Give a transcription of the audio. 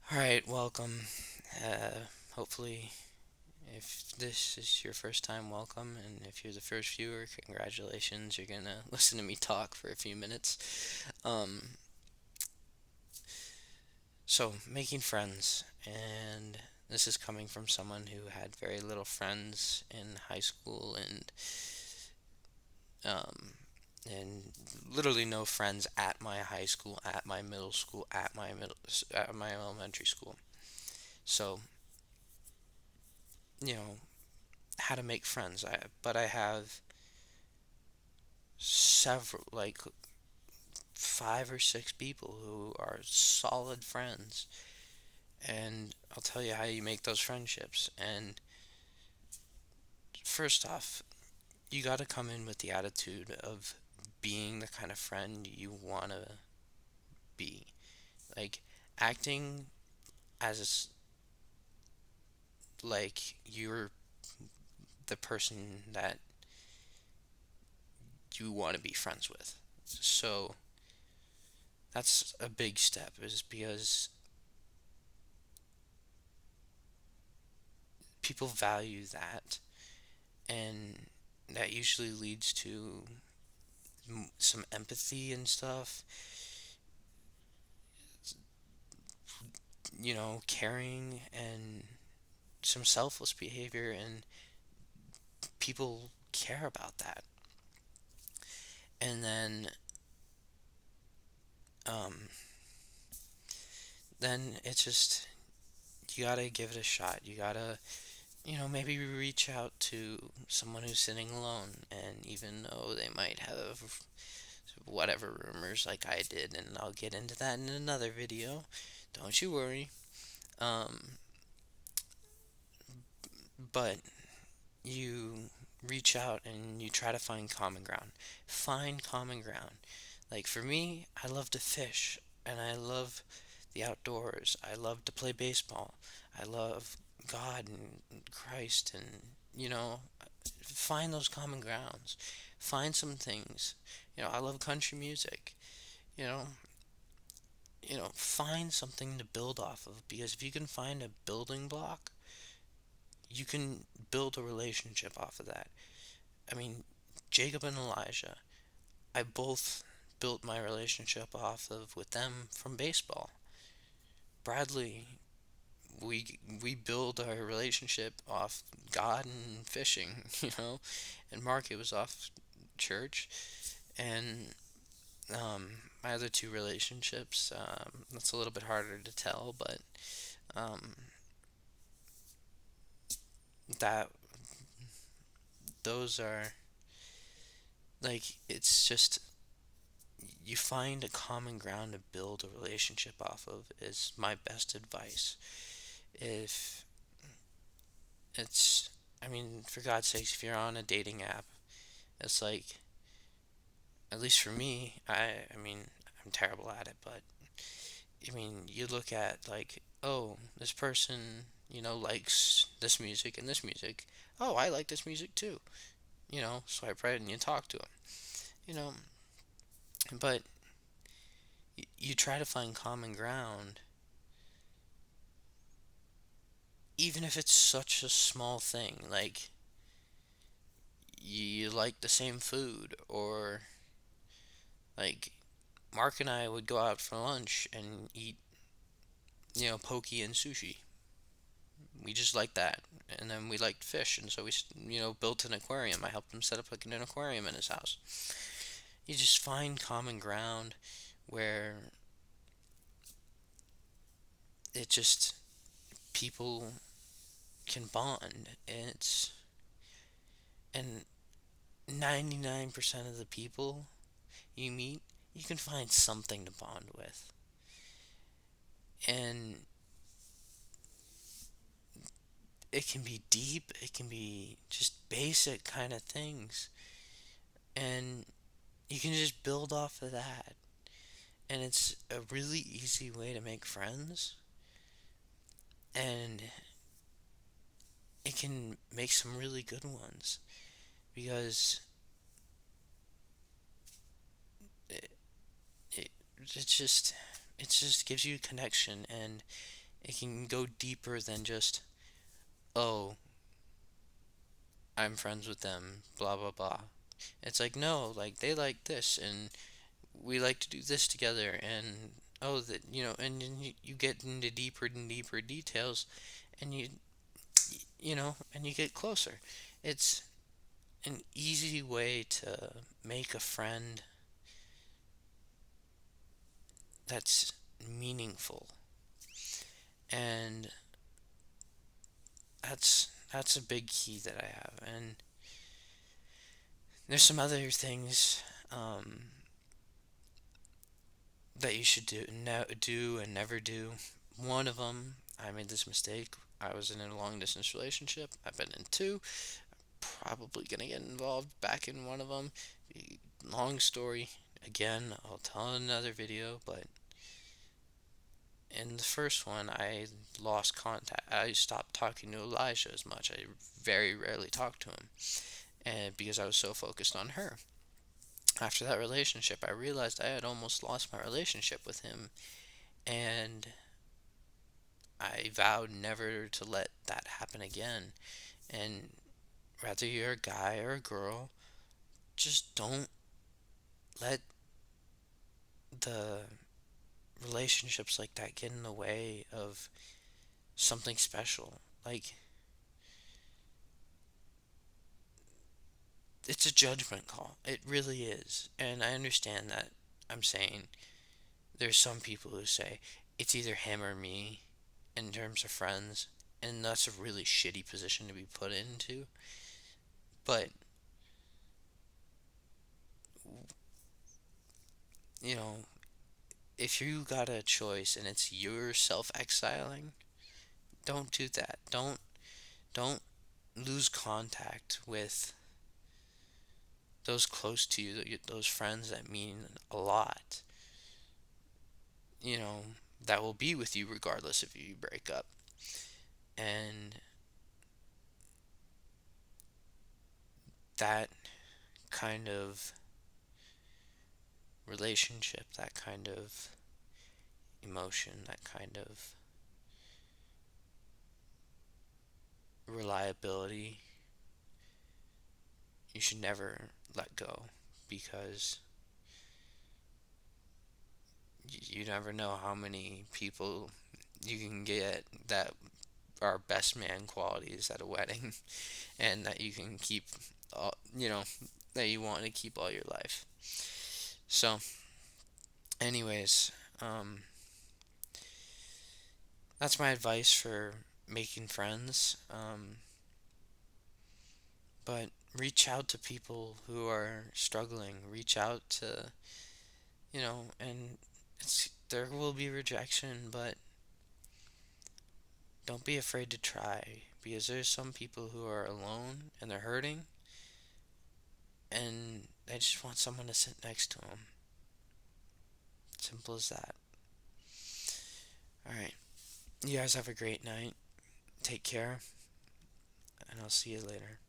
All right, welcome. Hopefully, if this is your first time, welcome. And if you're the first viewer, congratulations. You're gonna listen to me talk for a few minutes. Um, so, making friends. And this is coming from someone who had very little friends in high school um, and literally no friends at my high school, at my middle school, at my elementary school. So, you know, how to make friends. But I have several, like 5 or 6 people who are solid friends. And I'll tell you how you make those friendships. And first off, you got to come in with the attitude of being the kind of friend you want to be. Like acting as like you're the person that you want to be friends with. So that's a big step, is because people value that, and that usually leads to some empathy and stuff, caring and some selfless behavior, and people care about that. And um, then it's just, you gotta give it a shot. You gotta, maybe reach out to someone who's sitting alone, and even though they might have whatever rumors like I did, and I'll get into that in another video. Don't you worry. Um, but you reach out and you try to find common ground. Find common ground. Like for me, I love to fish and I love the outdoors. I love to play baseball. I love God and Christ, and you know, find those common grounds. Find some things. I love country music. You know, find something to build off of, because if you can find a building block, you can build a relationship off of that. I mean, Jacob and Elijah, I both built my relationship off of with them from baseball. Bradley, we build our relationship off God and fishing, and Mark, it was off church. And my other two relationships, that's a little bit harder to tell, but um, that those are like, it's just, you find a common ground to build a relationship off of is my best advice. If it's, I mean, for God's sakes, if you're on a dating app, it's like, at least for me, I mean, I'm terrible at it, but I mean, you look at like, oh, this person, likes this music and this music. Oh, I like this music too. Swipe right and you talk to them. You know, but you try to find common ground, even if it's such a small thing, like you like the same food, or like Mark and I would go out for lunch and eat, poke and sushi. We just like that. And then we liked fish, and so we, built an aquarium. I helped him set up like an aquarium in his house. You just find common ground where it just, people can bond. And 99% of the people you meet, you can find something to bond with. And it can be deep, it can be just basic kind of things. And you can just build off of that. And it's a really easy way to make friends. And it can make some really good ones, because it, it, it just it just gives you connection. And It can go deeper than just, oh, I'm friends with them, blah blah blah. It's like, no, like they like this and we like to do this together, and oh, that, and then you get into deeper and deeper details, and and you get closer. It's an easy way to make a friend that's meaningful. And that's a big key that I have. And there's some other things that you should do and never do. One of them, I made this mistake. I was in a long distance relationship. I've been in two. Probably gonna get involved back in one of them. Long story. Again, I'll tell in another video. But in the first one, I lost contact. I stopped talking to Elijah as much. I very rarely talked to him, and because I was so focused on her. After that relationship, I realized I had almost lost my relationship with him, and I vowed never to let that happen again. And whether you're a guy or a girl, just don't let the relationships like that get in the way of something special. Like, it's a judgment call. It really is. And I understand that I'm saying there's some people who say it's either him or me in terms of friends, and that's a really shitty position to be put into. But, you know, if you got a choice and it's your self exiling, don't do that. Don't lose contact with those close to you, those friends that mean a lot, you know, that will be with you regardless if you break up. And that kind of relationship, that kind of emotion, that kind of reliability, you should never let go, because you never know how many people you can get that are best man qualities at a wedding and that you can keep all, that you want to keep all your life. So, anyways, um, that's my advice for making friends. But reach out to people who are struggling. Reach out to, and there will be rejection, but don't be afraid to try, because there's some people who are alone and they're hurting and they just want someone to sit next to them. Simple as that. All right. You guys have a great night. Take care, and I'll see you later.